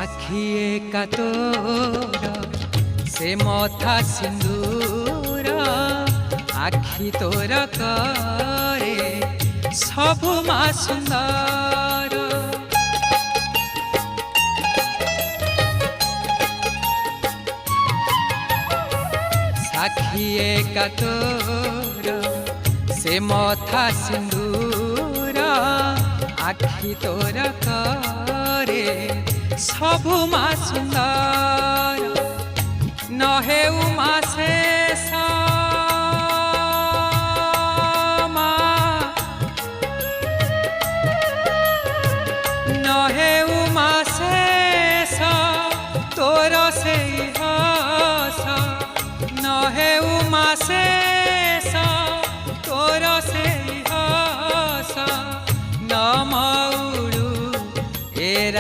साखिए का तोर से मथा सिंदूर आखि तोर करे सबु मा सुंदर। साखिए का तोर से मथा सिंदूर आखि तोर करे सबु मा सुंदर। नहे उमा शेष नहे उमा शेष तोर से हस नहे उमा शेष